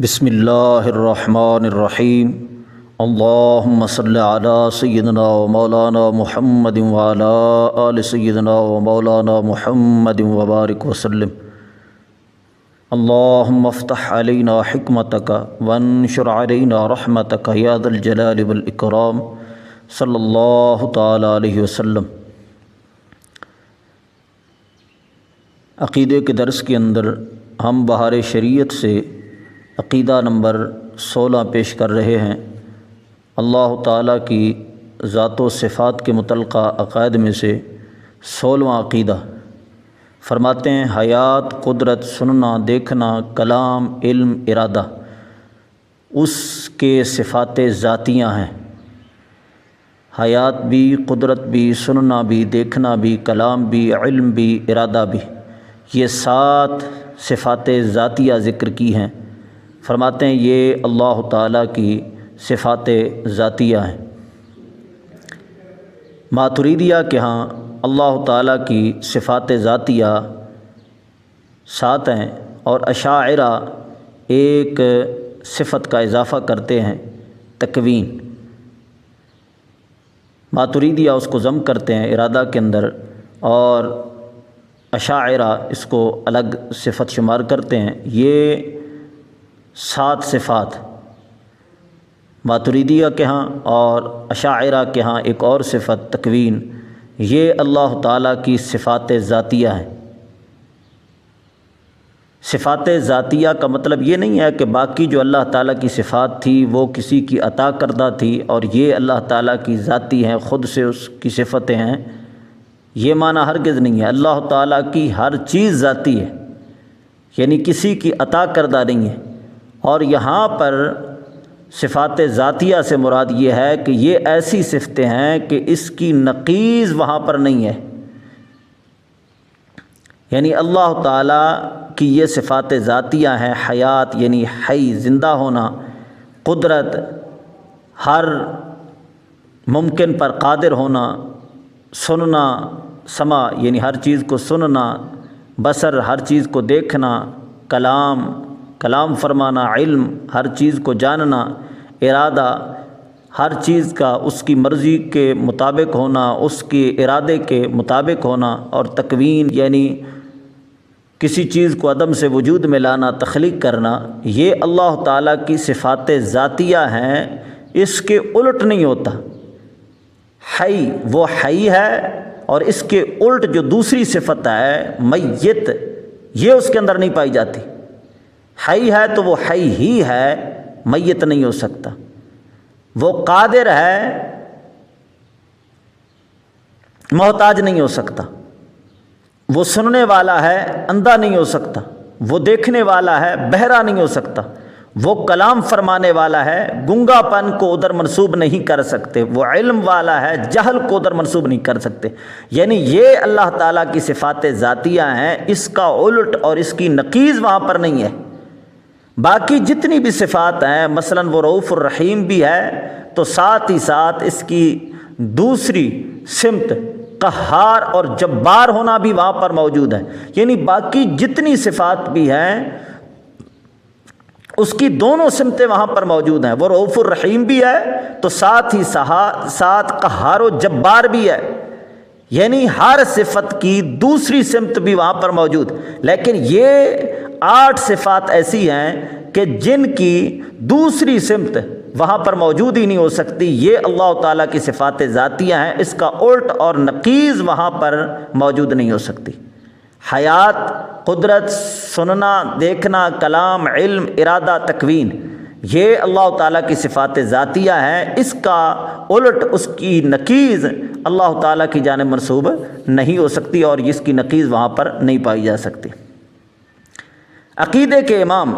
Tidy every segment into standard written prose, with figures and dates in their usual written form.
بسم اللہ الرحمن الرحیم اللہم صلی علی سیدنا و مولانا محمد وعلی آل سیدنا و مولانا محمد وبارک وسلم۔ اللہم افتح علینا حکمتک وانشر علینا رحمتک یا ذا الجلال والاکرام صلی اللہ تعالی علیہ وسلم۔ عقیدے کے درس کے اندر ہم بہار شریعت سے عقیدہ نمبر 16 پیش کر رہے ہیں۔ اللہ تعالیٰ کی ذات و صفات کے متعلقہ عقائد میں سے 16واں عقیدہ فرماتے ہیں حیات، قدرت، سننا، دیکھنا، کلام، علم، ارادہ اس کے صفات ذاتیہ ہیں۔ حیات بھی، قدرت بھی، سننا بھی، دیکھنا بھی، کلام بھی، علم بھی، ارادہ بھی، یہ 7 صفات ذاتیہ ذکر کی ہیں۔ فرماتے ہیں یہ اللہ تعالیٰ کی صفات ذاتیہ ہیں۔ ماتریدیہ کے ہاں اللہ تعالیٰ کی صفات ذاتیہ 7 ہیں اور اشاعرہ ایک صفت کا اضافہ کرتے ہیں، تکوین۔ ماتریدیہ اس کو ضم کرتے ہیں ارادہ کے اندر اور اشاعرہ اس کو الگ صفت شمار کرتے ہیں۔ یہ 7 صفات ماتریدیہ کے ہاں اور اشاعرہ کے ہاں ایک اور صفت تکوین، یہ اللہ تعالیٰ کی صفات ذاتیہ ہیں۔ صفات ذاتیہ کا مطلب یہ نہیں ہے کہ باقی جو اللہ تعالیٰ کی صفات تھی وہ کسی کی عطا کردہ تھی اور یہ اللہ تعالیٰ کی ذاتی ہیں، خود سے اس کی صفتیں ہیں، یہ معنی ہرگز نہیں ہے۔ اللہ تعالیٰ کی ہر چیز ذاتی ہے، یعنی کسی کی عطا کردہ نہیں ہے۔ اور یہاں پر صفات ذاتیہ سے مراد یہ ہے کہ یہ ایسی صفتیں ہیں کہ اس کی نقیض وہاں پر نہیں ہے، یعنی اللہ تعالیٰ کی یہ صفات ذاتیہ ہیں۔ حیات یعنی حی، زندہ ہونا، قدرت ہر ممکن پر قادر ہونا، سننا، سمع یعنی ہر چیز کو سننا، بصر ہر چیز کو دیکھنا، کلام فرمانا، علم ہر چیز کو جاننا، ارادہ ہر چیز کا اس کی مرضی کے مطابق ہونا، اس کے ارادے کے مطابق ہونا، اور تکوین یعنی کسی چیز کو عدم سے وجود میں لانا، تخلیق کرنا، یہ اللہ تعالیٰ کی صفات ذاتیہ ہیں، اس کے الٹ نہیں ہوتا۔ حی وہ حی ہے اور اس کے الٹ جو دوسری صفت ہے میت، یہ اس کے اندر نہیں پائی جاتی۔ حی ہے تو وہ حی ہی ہے، میت نہیں ہو سکتا۔ وہ قادر ہے، محتاج نہیں ہو سکتا۔ وہ سننے والا ہے، اندھا نہیں ہو سکتا۔ وہ دیکھنے والا ہے، بہرا نہیں ہو سکتا۔ وہ کلام فرمانے والا ہے، گنگا پن کو ادھر منسوب نہیں کر سکتے۔ وہ علم والا ہے، جہل کو ادھر منسوب نہیں کر سکتے۔ یعنی یہ اللہ تعالیٰ کی صفات ذاتیہ ہیں، اس کا الٹ اور اس کی نقیض وہاں پر نہیں ہے۔ باقی جتنی بھی صفات ہیں، مثلا وہ رؤوف الرحیم بھی ہے تو ساتھ ہی ساتھ اس کی دوسری سمت قہار اور جبار ہونا بھی وہاں پر موجود ہے۔ یعنی باقی جتنی صفات بھی ہیں اس کی دونوں سمتیں وہاں پر موجود ہیں۔ وہ رؤوف الرحیم بھی ہے تو ساتھ ہی ساتھ قہار و جبار بھی ہے، یعنی ہر صفت کی دوسری سمت بھی وہاں پر موجود۔ لیکن یہ 8 صفات ایسی ہیں کہ جن کی دوسری سمت وہاں پر موجود ہی نہیں ہو سکتی۔ یہ اللہ تعالیٰ کی صفات ذاتیہ ہیں، اس کا الٹ اور نقیض وہاں پر موجود نہیں ہو سکتی۔ حیات، قدرت، سننا، دیکھنا، کلام، علم، ارادہ، تکوین، یہ اللہ تعالیٰ کی صفات ذاتیہ ہیں، اس کا الٹ، اس کی نقیض اللہ تعالیٰ کی جانب منسوب نہیں ہو سکتی اور اس کی نقیض وہاں پر نہیں پائی جا سکتی۔ عقیدے کے امام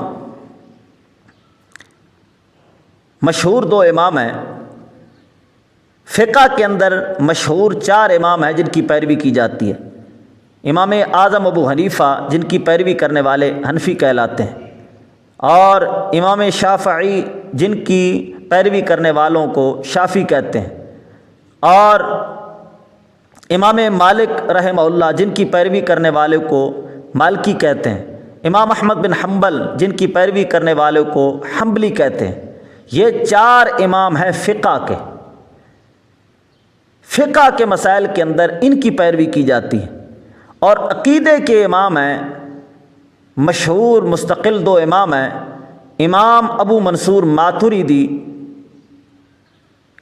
مشہور 2 امام ہیں۔ فقہ کے اندر مشہور 4 امام ہیں جن کی پیروی کی جاتی ہے۔ امام اعظم ابو حنیفہ جن کی پیروی کرنے والے حنفی کہلاتے ہیں، اور امام شافعی جن کی پیروی کرنے والوں کو شافعی کہتے ہیں، اور امام مالک رحمہ اللہ جن کی پیروی کرنے والے کو مالکی کہتے ہیں۔ امام احمد بن حنبل جن کی پیروی کرنے والوں کو حنبلی کہتے ہیں، یہ 4 امام ہیں فقہ کے مسائل کے اندر ان کی پیروی کی جاتی ہے۔ اور عقیدے کے امام ہیں، مشہور مستقل 2 امام ہیں، امام ابو منصور ماتریدی،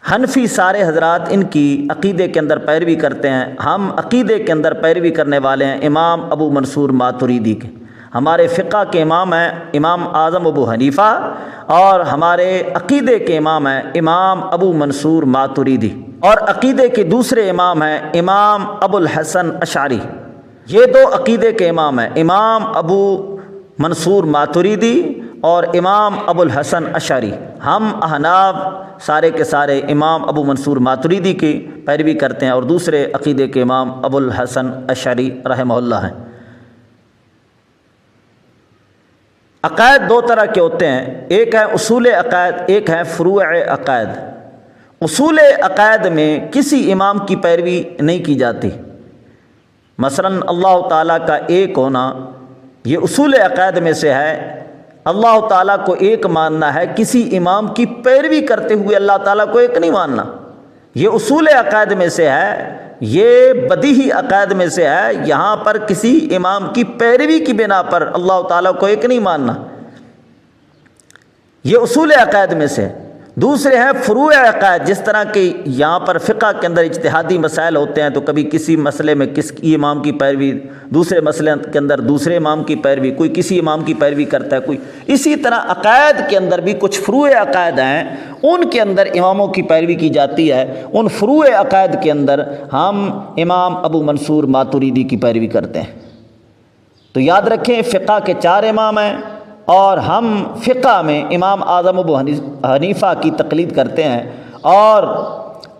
حنفی سارے حضرات ان کی عقیدے کے اندر پیروی کرتے ہیں۔ ہم عقیدے کے اندر پیروی کرنے والے ہیں امام ابو منصور ماتریدی کے۔ ہمارے فقہ کے امام ہیں امام اعظم ابو حنیفہ، اور ہمارے عقیدے کے امام ہیں امام ابو منصور ماتریدی، اور عقیدے کے دوسرے امام ہیں امام ابو الحسن اشعری۔ یہ 2 عقیدے کے امام ہیں، امام ابو منصور ماتریدی اور امام ابو الحسن اشعری۔ ہم احناف سارے کے سارے امام ابو منصور ماتریدی کی پیروی کرتے ہیں، اور دوسرے عقیدے کے امام ابو الحسن اشعری رحمہ اللہ ہیں۔ عقائد 2 طرح کے ہوتے ہیں، ایک ہے اصول عقائد، ایک ہے فروع عقائد۔ اصول عقائد میں کسی امام کی پیروی نہیں کی جاتی، مثلا اللہ تعالیٰ کا ایک ہونا یہ اصول عقائد میں سے ہے۔ اللہ تعالیٰ کو ایک ماننا ہے، کسی امام کی پیروی کرتے ہوئے اللہ تعالیٰ کو ایک نہیں ماننا، یہ اصول عقائد میں سے ہے، یہ بدیہی عقائد میں سے ہے۔ یہاں پر کسی امام کی پیروی کی بنا پر اللہ تعالیٰ کو ایک نہیں ماننا، یہ اصول عقائد میں سے۔ دوسرے ہیں فروع عقائد، جس طرح کہ یہاں پر فقہ کے اندر اجتہادی مسائل ہوتے ہیں، تو کبھی کسی مسئلے میں کسی امام کی پیروی، دوسرے مسئلے کے اندر دوسرے امام کی پیروی، کوئی کسی امام کی پیروی کرتا ہے کوئی۔ اسی طرح عقائد کے اندر بھی کچھ فروع عقائد ہیں، ان کے اندر اماموں کی پیروی کی جاتی ہے۔ ان فروع عقائد کے اندر ہم امام ابو منصور ماتریدی کی پیروی کرتے ہیں۔ تو یاد رکھیں فقہ کے 4 امام ہیں، اور ہم فقہ میں امام اعظم ابو حنیفہ کی تقلید کرتے ہیں، اور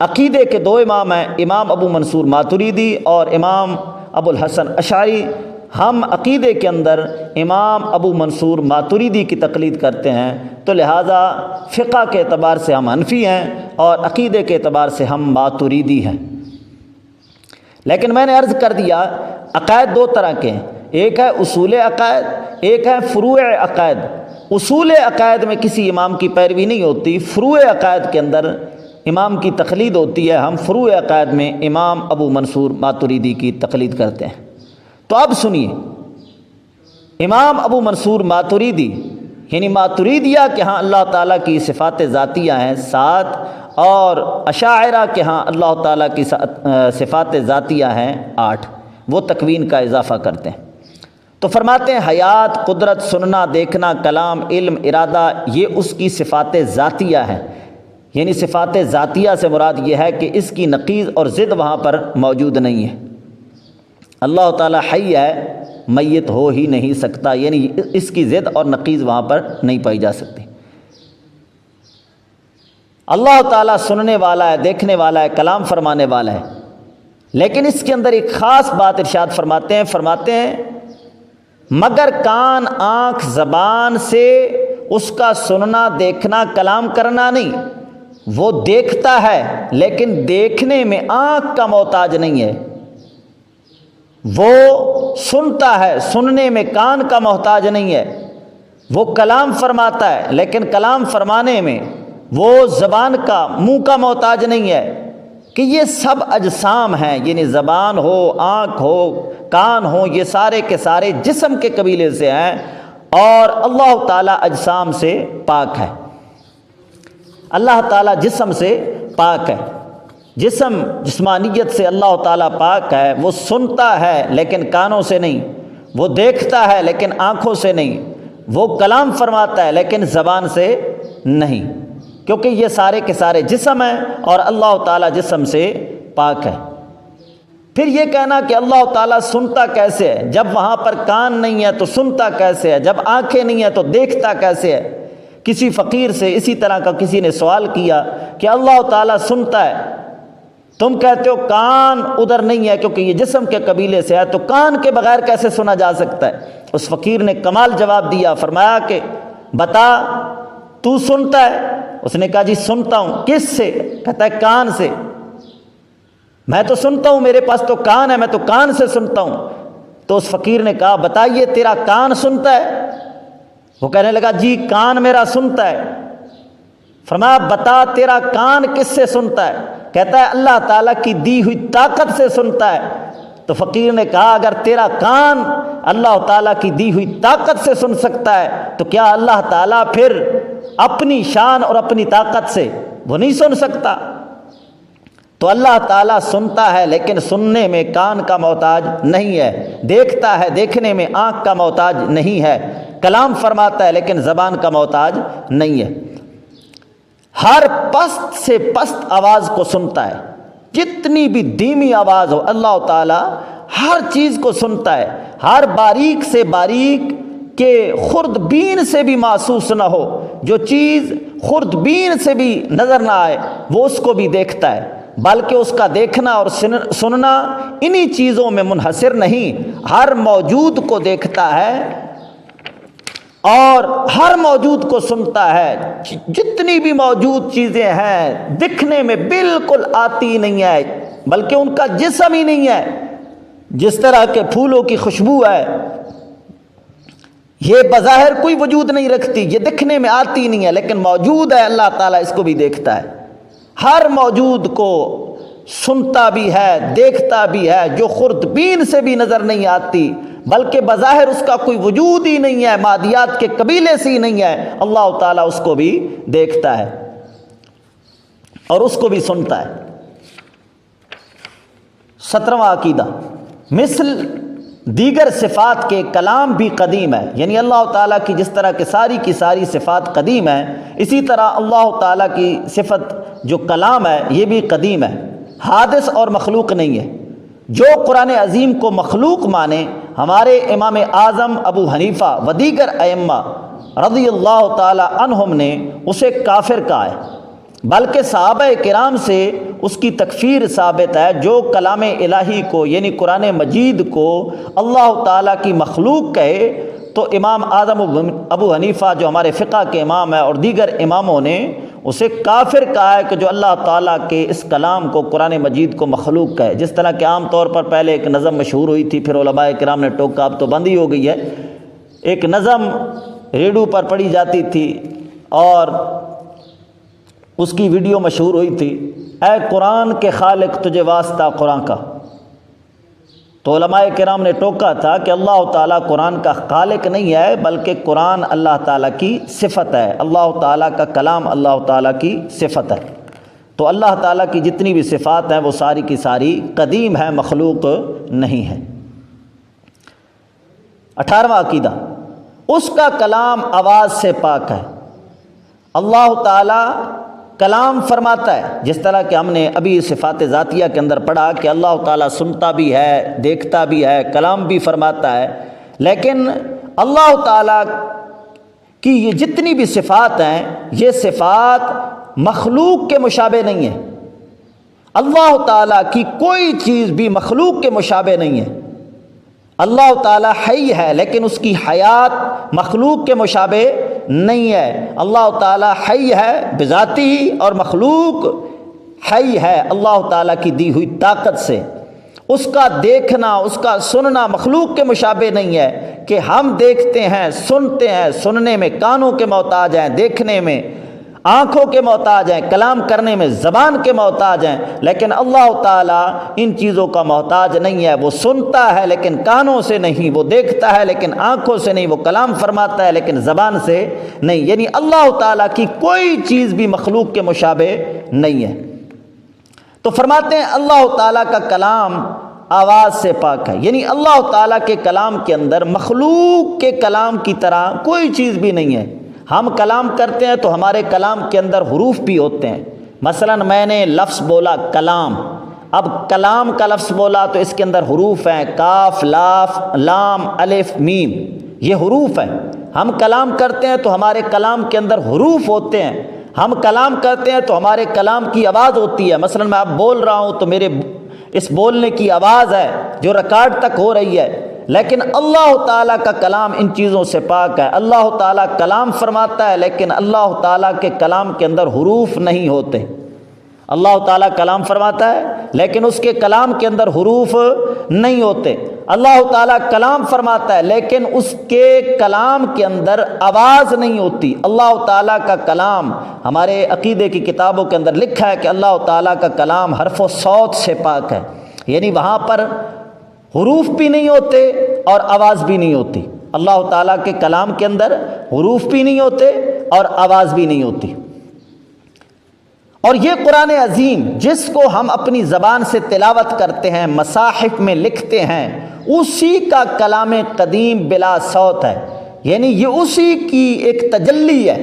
عقیدے کے 2 امام ہیں، امام ابو منصور ماتریدی اور امام ابو الحسن اشعری۔ ہم عقیدے کے اندر امام ابو منصور ماتریدی کی تقلید کرتے ہیں، تو لہٰذا فقہ کے اعتبار سے ہم حنفی ہیں، اور عقیدے کے اعتبار سے ہم ماتریدی ہیں۔ لیکن میں نے عرض کر دیا عقائد 2 طرح کے ہیں، ایک ہے اصول عقائد، ایک ہے فروع عقائد۔ اصول عقائد میں کسی امام کی پیروی نہیں ہوتی، فروع عقائد کے اندر امام کی تقلید ہوتی ہے۔ ہم فروع عقائد میں امام ابو منصور ماتریدی کی تقلید کرتے ہیں۔ تو اب سنیے، امام ابو منصور ماتریدی یعنی ماتریدیہ کے ہاں اللہ تعالیٰ کی صفات ذاتیہ ہیں 7، اور اشاعرہ کے ہاں اللہ تعالیٰ کی صفات ذاتیہ ہیں 8، وہ تکوین کا اضافہ کرتے ہیں۔ تو فرماتے ہیں حیات، قدرت، سننا، دیکھنا، کلام، علم، ارادہ، یہ اس کی صفات ذاتیہ ہیں۔ یعنی صفات ذاتیہ سے مراد یہ ہے کہ اس کی نقیض اور ضد وہاں پر موجود نہیں ہے۔ اللہ تعالیٰ حی ہے، میت ہو ہی نہیں سکتا، یعنی اس کی ضد اور نقیض وہاں پر نہیں پائی جا سکتی۔ اللہ تعالیٰ سننے والا ہے، دیکھنے والا ہے، کلام فرمانے والا ہے، لیکن اس کے اندر ایک خاص بات ارشاد فرماتے ہیں مگر کان، آنکھ، زبان سے اس کا سننا، دیکھنا، کلام کرنا نہیں۔ وہ دیکھتا ہے لیکن دیکھنے میں آنکھ کا محتاج نہیں ہے، وہ سنتا ہے، سننے میں کان کا محتاج نہیں ہے، وہ کلام فرماتا ہے لیکن کلام فرمانے میں وہ زبان کا، منہ کا محتاج نہیں ہے، کہ یہ سب اجسام ہیں، یعنی زبان ہو، آنکھ ہو، کان ہو، یہ سارے کے سارے جسم کے قبیلے سے ہیں، اور اللہ تعالیٰ اجسام سے پاک ہے۔ اللہ تعالیٰ جسم سے پاک ہے، جسمانیت سے اللہ تعالیٰ پاک ہے۔ وہ سنتا ہے لیکن کانوں سے نہیں، وہ دیکھتا ہے لیکن آنکھوں سے نہیں، وہ کلام فرماتا ہے لیکن زبان سے نہیں، کیونکہ یہ سارے کے سارے جسم ہیں اور اللہ تعالیٰ جسم سے پاک ہے۔ پھر یہ کہنا کہ اللہ تعالیٰ سنتا کیسے ہے، جب وہاں پر کان نہیں ہے تو سنتا کیسے ہے، جب آنکھیں نہیں ہیں تو دیکھتا کیسے ہے؟ کسی فقیر سے اسی طرح کا کسی نے سوال کیا کہ اللہ تعالیٰ سنتا ہے، تم کہتے ہو کان ادھر نہیں ہے کیونکہ یہ جسم کے قبیلے سے ہے، تو کان کے بغیر کیسے سنا جا سکتا ہے؟ اس فقیر نے کمال جواب دیا، فرمایا کہ بتا تو سنتا ہے؟ اس نے کہا جی سنتا ہوں۔ کس سے؟ کہتا ہے کان سے۔ میں تو سنتا ہوں، میرے پاس تو کان ہے، میں تو کان سے سنتا ہوں۔ تو اس فقیر نے کہا بتائیے تیرا کان سنتا ہے؟ وہ کہنے لگا جی کان میرا سنتا ہے۔ فرمایا بتا تیرا کان کس سے سنتا ہے؟ کہتا ہے اللہ تعالیٰ کی دی ہوئی طاقت سے سنتا ہے۔ تو فقیر نے کہا اگر تیرا کان اللہ تعالیٰ کی دی ہوئی طاقت سے سن سکتا ہے تو کیا اللہ تعالیٰ پھر اپنی شان اور اپنی طاقت سے وہ نہیں سن سکتا؟ تو اللہ تعالیٰ سنتا ہے لیکن سننے میں کان کا محتاج نہیں ہے، دیکھتا ہے دیکھنے میں آنکھ کا محتاج نہیں ہے، کلام فرماتا ہے لیکن زبان کا محتاج نہیں ہے۔ ہر پست سے پست آواز کو سنتا ہے، جتنی بھی دھیمی آواز ہو اللہ تعالیٰ ہر چیز کو سنتا ہے، ہر باریک سے باریک کہ خوردبین سے بھی محسوس نہ ہو، جو چیز خوردبین سے بھی نظر نہ آئے وہ اس کو بھی دیکھتا ہے، بلکہ اس کا دیکھنا اور سننا انہی چیزوں میں منحصر نہیں، ہر موجود کو دیکھتا ہے اور ہر موجود کو سنتا ہے۔ جتنی بھی موجود چیزیں ہیں دکھنے میں بالکل آتی نہیں ہے، بلکہ ان کا جسم ہی نہیں ہے، جس طرح کے پھولوں کی خوشبو ہے یہ بظاہر کوئی وجود نہیں رکھتی، یہ دکھنے میں آتی نہیں ہے لیکن موجود ہے، اللہ تعالیٰ اس کو بھی دیکھتا ہے، ہر موجود کو سنتا بھی ہے دیکھتا بھی ہے، جو خوردبین سے بھی نظر نہیں آتی بلکہ بظاہر اس کا کوئی وجود ہی نہیں ہے، مادیات کے قبیلے سے ہی نہیں ہے، اللہ تعالیٰ اس کو بھی دیکھتا ہے اور اس کو بھی سنتا ہے۔ 17واں عقیدہ، مثل دیگر صفات کے کلام بھی قدیم ہے، یعنی اللہ تعالیٰ کی جس طرح کہ ساری کی ساری صفات قدیم ہیں اسی طرح اللہ تعالیٰ کی صفت جو کلام ہے یہ بھی قدیم ہے، حادث اور مخلوق نہیں ہے۔ جو قرآن عظیم کو مخلوق مانے، ہمارے امام اعظم ابو حنیفہ و دیگر ائمہ رضی اللہ تعالی عنہم نے اسے کافر کہا ہے، بلکہ صحابہ کرام سے اس کی تکفیر ثابت ہے۔ جو کلام الہی کو یعنی قرآن مجید کو اللہ تعالیٰ کی مخلوق کہے تو امام اعظم ابو حنیفہ جو ہمارے فقہ کے امام ہیں اور دیگر اماموں نے اسے کافر کہا ہے کہ جو اللہ تعالیٰ کے اس کلام کو قرآن مجید کو مخلوق کہے۔ جس طرح کہ عام طور پر پہلے ایک نظم مشہور ہوئی تھی، پھر علماء کرام نے ٹوکا، اب تو بند ہی ہو گئی ہے، ایک نظم ریڈیو پر پڑھی جاتی تھی اور اس کی ویڈیو مشہور ہوئی تھی، اے قرآن کے خالق تجھے واسطہ قرآن کا۔ تو علماء کرام نے ٹوکا تھا کہ اللہ تعالیٰ قرآن کا خالق نہیں ہے بلکہ قرآن اللہ تعالیٰ کی صفت ہے، اللہ تعالیٰ کا کلام اللہ تعالیٰ کی صفت ہے۔ تو اللہ تعالیٰ کی جتنی بھی صفات ہیں وہ ساری کی ساری قدیم ہیں، مخلوق نہیں ہے۔ 18واں عقیدہ، اس کا کلام آواز سے پاک ہے۔ اللہ تعالیٰ کلام فرماتا ہے، جس طرح کہ ہم نے ابھی صفات ذاتیہ کے اندر پڑھا کہ اللہ تعالیٰ سنتا بھی ہے دیکھتا بھی ہے کلام بھی فرماتا ہے، لیکن اللہ تعالیٰ کی یہ جتنی بھی صفات ہیں یہ صفات مخلوق کے مشابہ نہیں ہیں۔ اللہ تعالیٰ کی کوئی چیز بھی مخلوق کے مشابہ نہیں ہے۔ اللہ تعالیٰ حی ہے لیکن اس کی حیات مخلوق کے مشابہ نہیں ہے۔ اللہ تعالیٰ حی ہے بذاتی ہی اور مخلوق حی ہے اللہ تعالیٰ کی دی ہوئی طاقت سے۔ اس کا دیکھنا اس کا سننا مخلوق کے مشابہ نہیں ہے کہ ہم دیکھتے ہیں سنتے ہیں، سننے میں کانوں کے محتاج ہیں، دیکھنے میں آنکھوں کے محتاج ہیں، کلام کرنے میں زبان کے محتاج ہیں، لیکن اللہ تعالیٰ ان چیزوں کا محتاج نہیں ہے۔ وہ سنتا ہے لیکن کانوں سے نہیں، وہ دیکھتا ہے لیکن آنکھوں سے نہیں، وہ کلام فرماتا ہے لیکن زبان سے نہیں، یعنی اللہ تعالیٰ کی کوئی چیز بھی مخلوق کے مشابہ نہیں ہے۔ تو فرماتے ہیں اللہ تعالیٰ کا کلام آواز سے پاک ہے، یعنی اللہ تعالیٰ کے کلام کے اندر مخلوق کے کلام کی طرح کوئی چیز بھی نہیں ہے۔ ہم کلام کرتے ہیں تو ہمارے کلام کے اندر حروف بھی ہوتے ہیں، مثلا میں نے لفظ بولا کلام، اب کلام کا لفظ بولا تو اس کے اندر حروف ہیں، کاف لام الف میم، یہ حروف ہیں۔ ہم کلام کرتے ہیں تو ہمارے کلام کے اندر حروف ہوتے ہیں، ہم کلام کرتے ہیں تو ہمارے کلام کی آواز ہوتی ہے، مثلا میں اب بول رہا ہوں تو میرے اس بولنے کی آواز ہے جو ریکارڈ تک ہو رہی ہے، لیکن اللہ تعالیٰ کا کلام ان چیزوں سے پاک ہے۔ اللہ تعالیٰ کلام فرماتا ہے لیکن اللہ تعالیٰ کے کلام کے اندر حروف نہیں ہوتے۔ اللہ تعالیٰ کلام فرماتا ہے لیکن اس کے کلام کے اندر حروف نہیں ہوتے۔ اللہ تعالیٰ کلام فرماتا ہے لیکن اس کے کلام کے اندر آواز نہیں ہوتی۔ اللہ تعالیٰ کا کلام، ہمارے عقیدے کی کتابوں کے اندر لکھا ہے کہ اللہ تعالیٰ کا کلام حرف و صوت سے پاک ہے، یعنی وہاں پر حروف بھی نہیں ہوتے اور آواز بھی نہیں ہوتی۔ اللہ تعالیٰ کے کلام کے اندر حروف بھی نہیں ہوتے اور آواز بھی نہیں ہوتی۔ اور یہ قرآن عظیم جس کو ہم اپنی زبان سے تلاوت کرتے ہیں، مصاحف میں لکھتے ہیں، اسی کا کلام قدیم بلا صوت ہے، یعنی یہ اسی کی ایک تجلی ہے۔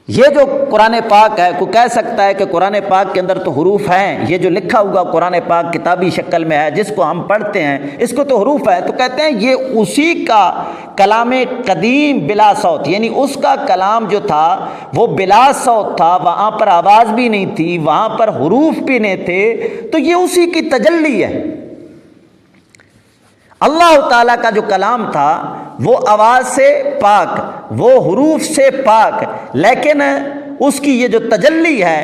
یہ جو قرآن پاک ہے، کوئی کہہ سکتا ہے کہ قرآن پاک کے اندر تو حروف ہیں، یہ جو لکھا ہوا قرآن پاک کتابی شکل میں ہے جس کو ہم پڑھتے ہیں اس کو تو حروف ہے، تو کہتے ہیں یہ اسی کا کلام قدیم بلا صوت، یعنی اس کا کلام جو تھا وہ بلا صوت تھا، وہاں پر آواز بھی نہیں تھی، وہاں پر حروف بھی نہیں تھے، تو یہ اسی کی تجلی ہے۔ اللہ تعالیٰ کا جو کلام تھا وہ آواز سے پاک، وہ حروف سے پاک، لیکن اس کی یہ جو تجلی ہے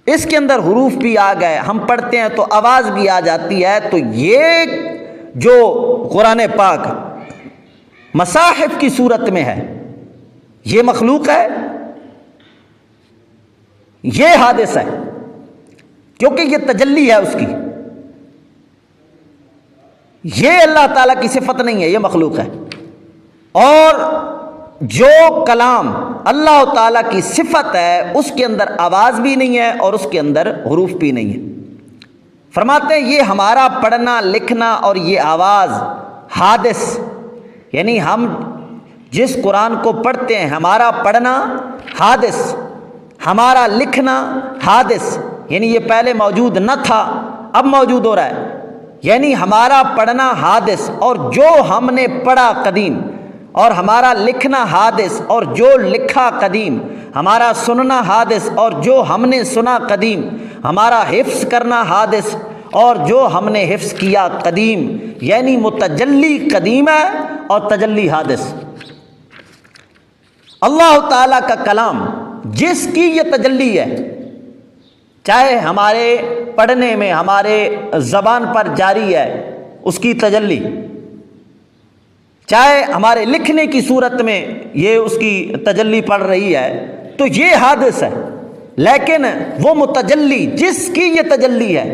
اس کے اندر حروف بھی آ گئے، ہم پڑھتے ہیں تو آواز بھی آ جاتی ہے۔ تو یہ جو قرآن پاک مصاحف کی صورت میں ہے یہ مخلوق ہے، یہ حادث ہے، کیونکہ یہ تجلی ہے اس کی، یہ اللہ تعالیٰ کی صفت نہیں ہے، یہ مخلوق ہے۔ اور جو کلام اللہ تعالیٰ کی صفت ہے اس کے اندر آواز بھی نہیں ہے اور اس کے اندر حروف بھی نہیں ہے۔ فرماتے ہیں یہ ہمارا پڑھنا لکھنا اور یہ آواز حادث، یعنی ہم جس قرآن کو پڑھتے ہیں ہمارا پڑھنا حادث، ہمارا لکھنا حادث، یعنی یہ پہلے موجود نہ تھا اب موجود ہو رہا ہے، یعنی ہمارا پڑھنا حادث اور جو ہم نے پڑھا قدیم، اور ہمارا لکھنا حادث اور جو لکھا قدیم، ہمارا سننا حادث اور جو ہم نے سنا قدیم، ہمارا حفظ کرنا حادث اور جو ہم نے حفظ کیا قدیم، یعنی متجلی قدیم ہے اور تجلی حادث۔ اللہ تعالیٰ کا کلام جس کی یہ تجلی ہے، چاہے ہمارے پڑھنے میں ہمارے زبان پر جاری ہے اس کی تجلی، چاہے ہمارے لکھنے کی صورت میں یہ اس کی تجلی پڑ رہی ہے، تو یہ حادث ہے۔ لیکن وہ متجلی جس کی یہ تجلی ہے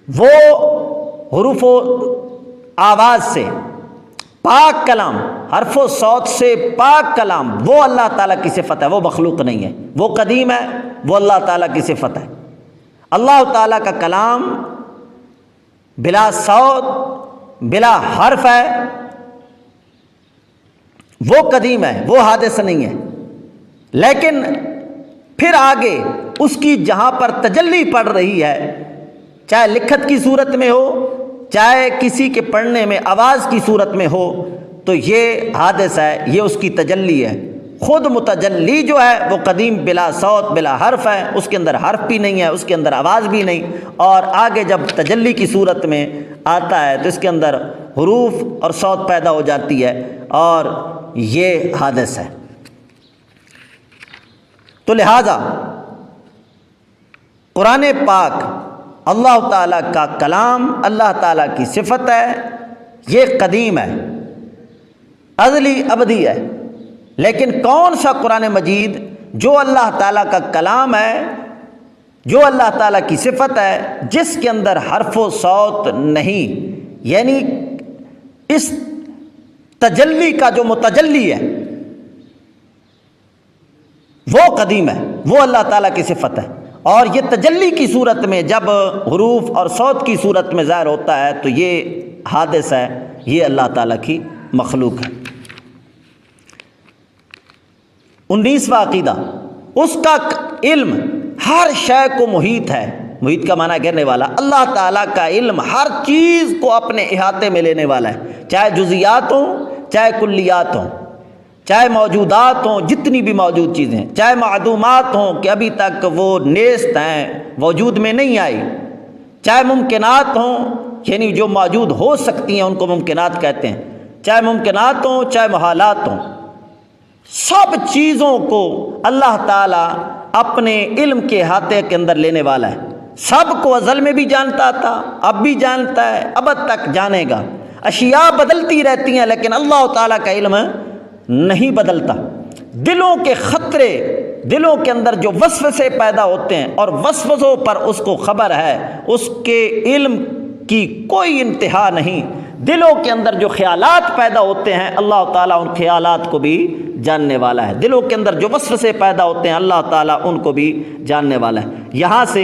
وہ حروف و آواز سے پاک کلام، حرف و صوت سے پاک کلام، وہ اللہ تعالیٰ کی صفت ہے، وہ مخلوق نہیں ہے، وہ قدیم ہے، وہ اللہ تعالیٰ کی صفت ہے۔ اللہ تعالیٰ کا کلام بلا صوت بلا حرف ہے، وہ قدیم ہے، وہ حادث نہیں ہے۔ لیکن پھر آگے اس کی جہاں پر تجلی پڑ رہی ہے، چاہے لکھت کی صورت میں ہو چاہے کسی کے پڑھنے میں آواز کی صورت میں ہو، تو یہ حادث ہے، یہ اس کی تجلی ہے۔ خود متجلی جو ہے وہ قدیم بلا صوت بلا حرف ہے، اس کے اندر حرف بھی نہیں ہے، اس کے اندر آواز بھی نہیں، اور آگے جب تجلی کی صورت میں آتا ہے تو اس کے اندر حروف اور صوت پیدا ہو جاتی ہے، اور یہ حادث ہے۔ تو لہذا قرآن پاک اللہ تعالیٰ کا کلام، اللہ تعالیٰ کی صفت ہے، یہ قدیم ہے، ازلی ابدی ہے۔ لیکن کون سا قرآن مجید جو اللہ تعالیٰ کا کلام ہے، جو اللہ تعالیٰ کی صفت ہے، جس کے اندر حرف و صوت نہیں، یعنی اس تجلی کا جو متجلی ہے وہ قدیم ہے، وہ اللہ تعالیٰ کی صفت ہے، اور یہ تجلی کی صورت میں جب حروف اور صوت کی صورت میں ظاہر ہوتا ہے تو یہ حادث ہے، یہ اللہ تعالیٰ کی مخلوق ہے۔ 19واں عقیدہ، اس کا علم ہر شے کو محیط ہے، محیط کا معنی گھیرنے والا۔ اللہ تعالیٰ کا علم ہر چیز کو اپنے احاطے میں لینے والا ہے، چاہے جزیات ہوں چاہے کلیات ہوں، چاہے موجودات ہوں جتنی بھی موجود چیزیں، چاہے معدومات ہوں کہ ابھی تک وہ نیست ہیں وجود میں نہیں آئی، چاہے ممکنات ہوں یعنی جو موجود ہو سکتی ہیں ان کو ممکنات کہتے ہیں، چاہے ممکنات ہوں چاہے محالات ہوں، سب چیزوں کو اللہ تعالیٰ اپنے علم کے احاطے کے اندر لینے والا ہے۔ سب کو ازل میں بھی جانتا تھا، اب بھی جانتا ہے، ابد تک جانے گا۔ اشیاء بدلتی رہتی ہیں لیکن اللہ تعالیٰ کا علم نہیں بدلتا۔ دلوں کے خطرے، دلوں کے اندر جو وسوسے پیدا ہوتے ہیں اور وسوسوں پر اس کو خبر ہے، اس کے علم کی کوئی انتہا نہیں۔ دلوں کے اندر جو خیالات پیدا ہوتے ہیں اللہ تعالیٰ ان خیالات کو بھی جاننے والا ہے۔ دلوں کے اندر جو وسوسے پیدا ہوتے ہیں اللہ تعالیٰ ان کو بھی جاننے والا ہے۔ یہاں سے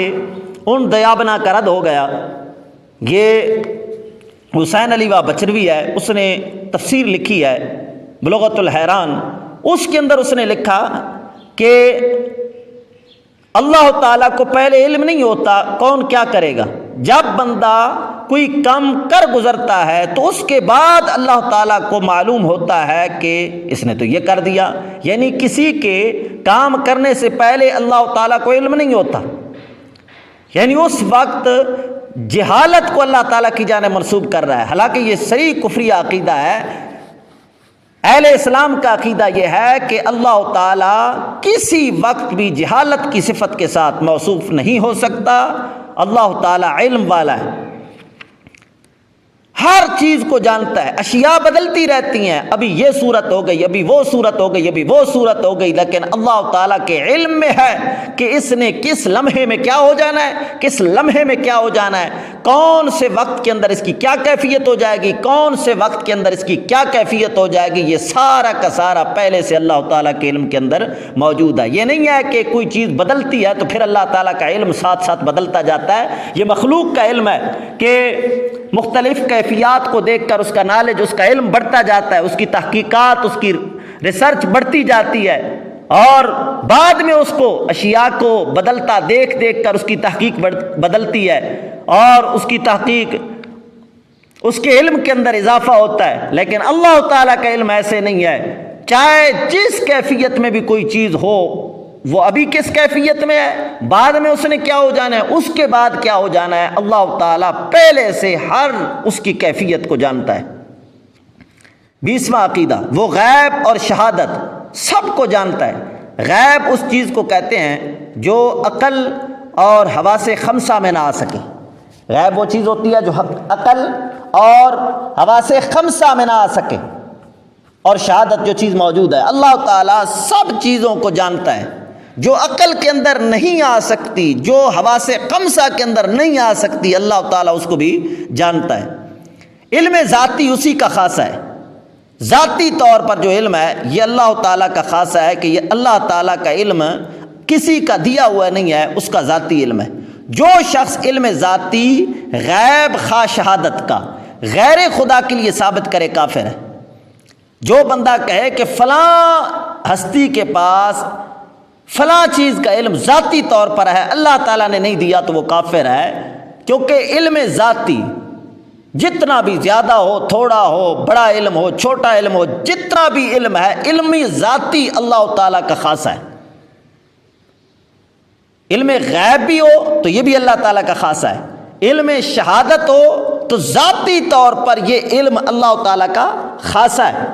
ان دیابنا کا رد ہو گیا۔ یہ حسین علی وا بچروی ہے، اس نے تفسیر لکھی ہے بلغت الحیران، اس کے اندر اس نے لکھا کہ اللہ تعالیٰ کو پہلے علم نہیں ہوتا کون کیا کرے گا، جب بندہ کوئی کام کر گزرتا ہے تو اس کے بعد اللہ تعالیٰ کو معلوم ہوتا ہے کہ اس نے تو یہ کر دیا۔ یعنی کسی کے کام کرنے سے پہلے اللہ تعالیٰ کو علم نہیں ہوتا، یعنی اس وقت جہالت کو اللہ تعالیٰ کی جانب منسوب کر رہا ہے، حالانکہ یہ صحیح کفری عقیدہ ہے۔ اہل اسلام کا عقیدہ یہ ہے کہ اللہ تعالیٰ کسی وقت بھی جہالت کی صفت کے ساتھ موصوف نہیں ہو سکتا۔ اللہ تعالیٰ علم والا ہے، ہر چیز کو جانتا ہے۔ اشیاء بدلتی رہتی ہیں، ابھی یہ صورت ہو گئی، ابھی وہ صورت ہو گئی، ابھی وہ صورت ہو گئی، لیکن اللہ تعالیٰ کے علم میں ہے کہ اس نے کس لمحے میں کیا ہو جانا ہے، کس لمحے میں کیا ہو جانا ہے، کون سے وقت کے اندر اس کی کیا کیفیت ہو جائے گی، کون سے وقت کے اندر اس کی کیا کیفیت ہو جائے گی۔ یہ سارا کا سارا پہلے سے اللہ تعالیٰ کے علم کے اندر موجود ہے۔ یہ نہیں ہے کہ کوئی چیز بدلتی ہے تو پھر اللہ تعالیٰ کا علم ساتھ ساتھ بدلتا جاتا ہے۔ یہ مخلوق کا علم ہے کہ مختلف کیفیات کو دیکھ کر اس کا نالج، اس کا علم بڑھتا جاتا ہے، اس کی تحقیقات، اس کی ریسرچ بڑھتی جاتی ہے، اور بعد میں اس کو اشیاء کو بدلتا دیکھ دیکھ کر اس کی تحقیق بدلتی ہے اور اس کی تحقیق، اس کے علم کے اندر اضافہ ہوتا ہے۔ لیکن اللہ تعالیٰ کا علم ایسے نہیں ہے، چاہے جس کیفیت میں بھی کوئی چیز ہو، وہ ابھی کس کیفیت میں ہے، بعد میں اس نے کیا ہو جانا ہے، اس کے بعد کیا ہو جانا ہے، اللہ تعالیٰ پہلے سے ہر اس کی کیفیت کو جانتا ہے۔ 20واں عقیدہ، وہ غیب اور شہادت سب کو جانتا ہے۔ غیب اس چیز کو کہتے ہیں جو عقل اور حواس خمسہ میں نہ آ سکے۔ غیب وہ چیز ہوتی ہے جو عقل اور حواس خمسہ میں نہ آ سکے، اور شہادت جو چیز موجود ہے۔ اللہ تعالیٰ سب چیزوں کو جانتا ہے، جو عقل کے اندر نہیں آ سکتی، جو حواس خمسہ کے اندر نہیں آ سکتی، اللہ تعالیٰ اس کو بھی جانتا ہے۔ علم ذاتی اسی کا خاصہ ہے، ذاتی طور پر جو علم ہے یہ اللہ تعالیٰ کا خاصہ ہے، کہ یہ اللہ تعالیٰ کا علم کسی کا دیا ہوا نہیں ہے، اس کا ذاتی علم ہے۔ جو شخص علم ذاتی غیب خواہ شہادت کا غیر خدا کے لیے ثابت کرے کافر ہے۔ جو بندہ کہے کہ فلاں ہستی کے پاس فلاں چیز کا علم ذاتی طور پر ہے، اللہ تعالیٰ نے نہیں دیا، تو وہ کافر ہے، کیونکہ علم ذاتی جتنا بھی زیادہ ہو، تھوڑا ہو، بڑا علم ہو، چھوٹا علم ہو، جتنا بھی علم ہے، علمی ذاتی اللہ تعالیٰ کا خاصہ ہے۔ علم غیب بھی ہو تو یہ بھی اللہ تعالیٰ کا خاصہ ہے، علم شہادت ہو تو ذاتی طور پر یہ علم اللہ تعالیٰ کا خاصہ ہے۔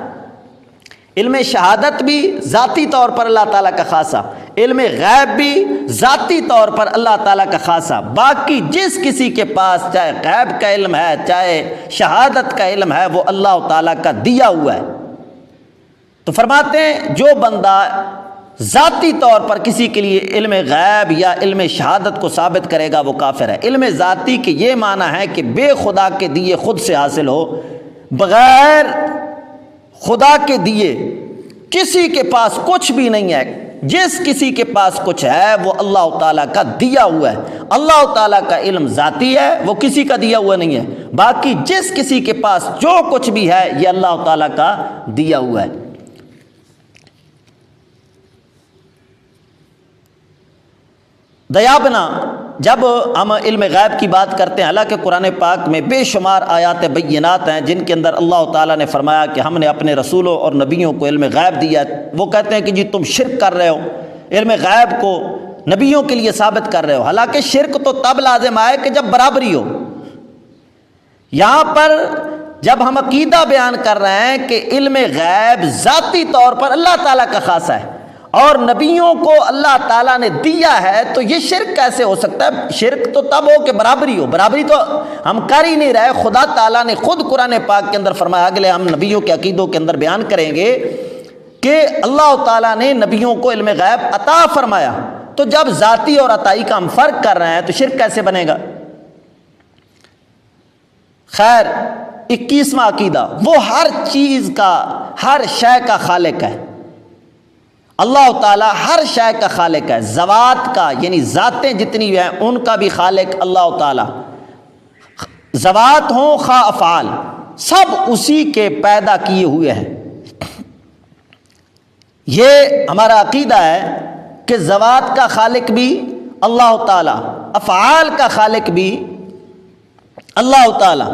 علم شہادت بھی ذاتی طور پر اللہ تعالیٰ کا خاصہ، علم غیب بھی ذاتی طور پر اللہ تعالیٰ کا خاصہ۔ باقی جس کسی کے پاس چاہے غیب کا علم ہے، چاہے شہادت کا علم ہے، وہ اللہ تعالیٰ کا دیا ہوا ہے۔ تو فرماتے ہیں جو بندہ ذاتی طور پر کسی کے لیے علم غیب یا علم شہادت کو ثابت کرے گا وہ کافر ہے۔ علم ذاتی کے یہ معنی ہے کہ بے خدا کے دیے خود سے حاصل ہو، بغیر خدا کے دیے کسی کے پاس کچھ بھی نہیں ہے۔ جس کسی کے پاس کچھ ہے وہ اللہ تعالیٰ کا دیا ہوا ہے۔ اللہ تعالیٰ کا علم ذاتی ہے، وہ کسی کا دیا ہوا نہیں ہے۔ باقی جس کسی کے پاس جو کچھ بھی ہے یہ اللہ تعالیٰ کا دیا ہوا ہے۔ دیابنا، جب ہم علم غیب کی بات کرتے ہیں، حالانکہ قرآن پاک میں بے شمار آیات بینات ہیں جن کے اندر اللہ تعالیٰ نے فرمایا کہ ہم نے اپنے رسولوں اور نبیوں کو علم غیب دیا ہے۔ وہ کہتے ہیں کہ جی تم شرک کر رہے ہو، علم غیب کو نبیوں کے لیے ثابت کر رہے ہو، حالانکہ شرک تو تب لازم آئے کہ جب برابری ہو۔ یہاں پر جب ہم عقیدہ بیان کر رہے ہیں کہ علم غیب ذاتی طور پر اللہ تعالیٰ کا خاصہ ہے، اور نبیوں کو اللہ تعالیٰ نے دیا ہے، تو یہ شرک کیسے ہو سکتا ہے؟ شرک تو تب ہو کہ برابری ہو، برابری تو ہم کر ہی نہیں رہے۔ خدا تعالیٰ نے خود قرآن پاک کے اندر فرمایا، اگلے ہم نبیوں کے عقیدوں کے اندر بیان کریں گے کہ اللہ تعالیٰ نے نبیوں کو علم غیب عطا فرمایا، تو جب ذاتی اور عطائی کا ہم فرق کر رہے ہیں تو شرک کیسے بنے گا؟ خیر، 21واں عقیدہ، وہ ہر چیز کا، ہر شے کا خالق ہے۔ اللہ تعالیٰ ہر شے کا خالق ہے، ذوات کا یعنی ذاتیں جتنی ہیں ان کا بھی خالق اللہ تعالیٰ، ذوات ہوں خواہ افعال، سب اسی کے پیدا کیے ہوئے ہیں۔ یہ ہمارا عقیدہ ہے کہ ذوات کا خالق بھی اللہ تعالیٰ، افعال کا خالق بھی اللہ تعالیٰ۔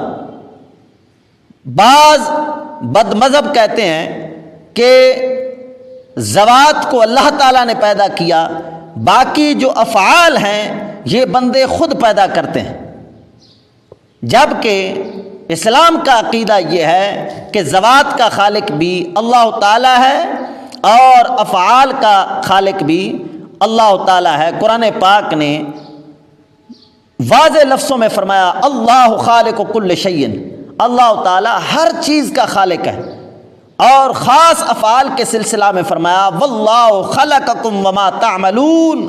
بعض بد مذہب کہتے ہیں کہ ذوات کو اللہ تعالیٰ نے پیدا کیا، باقی جو افعال ہیں یہ بندے خود پیدا کرتے ہیں، جبکہ اسلام کا عقیدہ یہ ہے کہ ذوات کا خالق بھی اللہ تعالیٰ ہے اور افعال کا خالق بھی اللہ تعالیٰ ہے۔ قرآن پاک نے واضح لفظوں میں فرمایا، اللہ خالق کل شیء، اللہ تعالیٰ ہر چیز کا خالق ہے، اور خاص افعال کے سلسلہ میں فرمایا، واللہ خلقکم وما تعملون،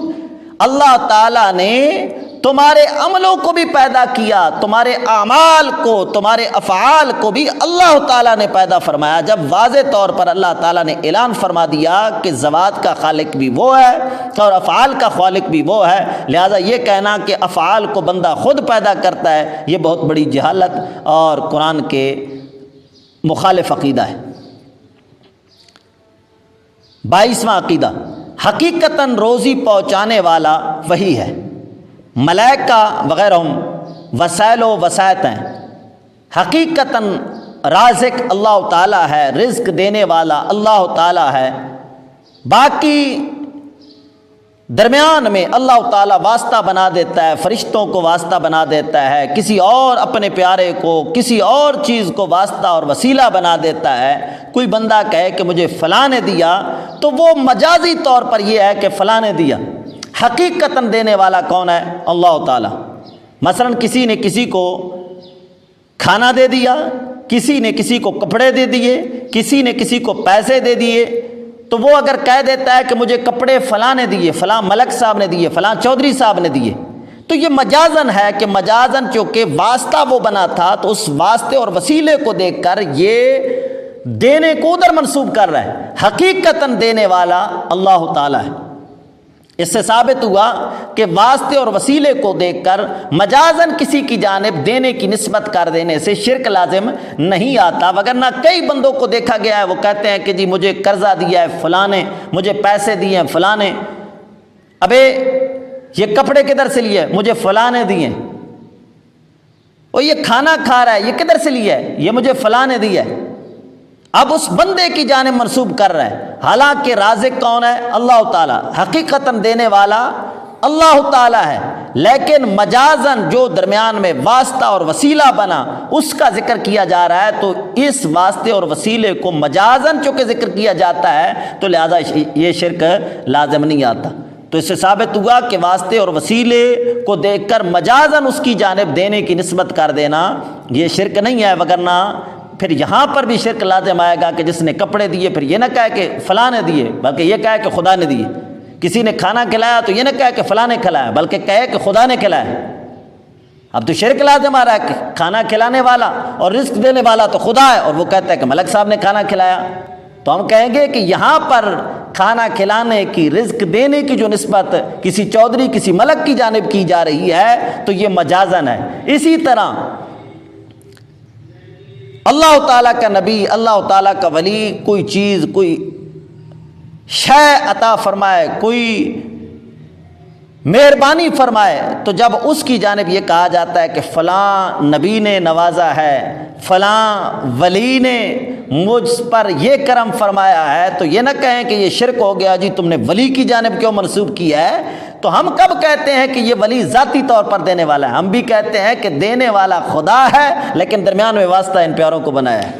اللہ تعالیٰ نے تمہارے عملوں کو بھی پیدا کیا، تمہارے اعمال کو، تمہارے افعال کو بھی اللہ تعالیٰ نے پیدا فرمایا۔ جب واضح طور پر اللہ تعالیٰ نے اعلان فرما دیا کہ ذوات کا خالق بھی وہ ہے اور افعال کا خالق بھی وہ ہے، لہذا یہ کہنا کہ افعال کو بندہ خود پیدا کرتا ہے، یہ بہت بڑی جہالت اور قرآن کے مخالف عقیدہ ہے۔ 22واں عقیدہ، حقیقتاً روزی پہنچانے والا وہی ہے، ملائکہ وغیرہ وسائل و وسائط ہیں، حقیقتاً رازق اللہ تعالیٰ ہے، رزق دینے والا اللہ تعالیٰ ہے، باقی درمیان میں اللہ تعالیٰ واسطہ بنا دیتا ہے، فرشتوں کو واسطہ بنا دیتا ہے، کسی اور اپنے پیارے کو، کسی اور چیز کو واسطہ اور وسیلہ بنا دیتا ہے۔ کوئی بندہ کہے کہ مجھے فلاں نے دیا تو وہ مجازی طور پر یہ ہے کہ فلاں نے دیا، حقیقتاً دینے والا کون ہے؟ اللہ تعالیٰ۔ مثلا کسی نے کسی کو کھانا دے دیا، کسی نے کسی کو کپڑے دے دیے، کسی نے کسی کو پیسے دے دیے، تو وہ اگر کہہ دیتا ہے کہ مجھے کپڑے فلاں نے دیے، فلاں ملک صاحب نے دیے، فلاں چودھری صاحب نے دیے، تو یہ مجازن ہے کہ مجازن چونکہ واسطہ وہ بنا تھا تو اس واسطے اور وسیلے کو دیکھ کر یہ دینے کو ادھر منسوب کر رہا ہے، حقیقتاً دینے والا اللہ تعالیٰ ہے۔ اس سے ثابت ہوا کہ واسطے اور وسیلے کو دیکھ کر مجازن کسی کی جانب دینے کی نسبت کر دینے سے شرک لازم نہیں آتا، وگرنہ کئی بندوں کو دیکھا گیا ہے وہ کہتے ہیں کہ جی مجھے قرضہ دیا ہے فلاں نے، مجھے پیسے دیے ہیں فلاں نے، ابے یہ کپڑے کدھر سے لیے؟ مجھے فلاں نے دیے، اور یہ کھانا کھا رہا ہے یہ کدھر سے لیا ہے؟ یہ مجھے فلاں نے دیا ہے۔ اب اس بندے کی جانب منسوب کر رہا ہے، حالانکہ رازق کون ہے؟ اللہ تعالیٰ، حقیقتاً دینے والا اللہ تعالیٰ ہے، لیکن مجازن جو درمیان میں واسطہ اور وسیلہ بنا اس کا ذکر کیا جا رہا ہے، تو اس واسطے اور وسیلے کو مجازن چونکہ ذکر کیا جاتا ہے تو لہذا یہ شرک لازم نہیں آتا۔ تو اس سے ثابت ہوا کہ واسطے اور وسیلے کو دیکھ کر مجازن اس کی جانب دینے کی نسبت کر دینا یہ شرک نہیں ہے، وگرنہ پھر یہاں پر بھی شرک لازم آئے گا کہ جس نے کپڑے دیے پھر یہ نہ کہے کہ فلاں نے دیے، بلکہ یہ کہے کہ خدا نے دیے، کسی نے کھانا کھلایا تو یہ نہ کہے کہ فلاں نے کھلایا، بلکہ کہے کہ خدا نے کھلایا۔ اب تو شرک لازم آ رہا ہے کہ کھانا کھلانے والا اور رزق دینے والا تو خدا ہے، اور وہ کہتا ہے کہ ملک صاحب نے کھانا کھلایا، تو ہم کہیں گے کہ یہاں پر کھانا کھلانے کی، رزق دینے کی جو نسبت کسی چودھری کسی ملک کی جانب کی جا رہی ہے تو یہ مجازن ہے۔ اسی طرح اللہ تعالیٰ کا نبی، اللہ تعالیٰ کا ولی کوئی چیز، کوئی شے عطا فرمائے، کوئی مہربانی فرمائے، تو جب اس کی جانب یہ کہا جاتا ہے کہ فلاں نبی نے نوازا ہے، فلاں ولی نے مجھ پر یہ کرم فرمایا ہے، تو یہ نہ کہیں کہ یہ شرک ہو گیا، جی تم نے ولی کی جانب کیوں منسوب کیا ہے؟ تو ہم کب کہتے ہیں کہ یہ ولی ذاتی طور پر دینے والا ہے؟ ہم بھی کہتے ہیں کہ دینے والا خدا ہے، لیکن درمیان میں واسطہ ان پیاروں کو بنایا ہے۔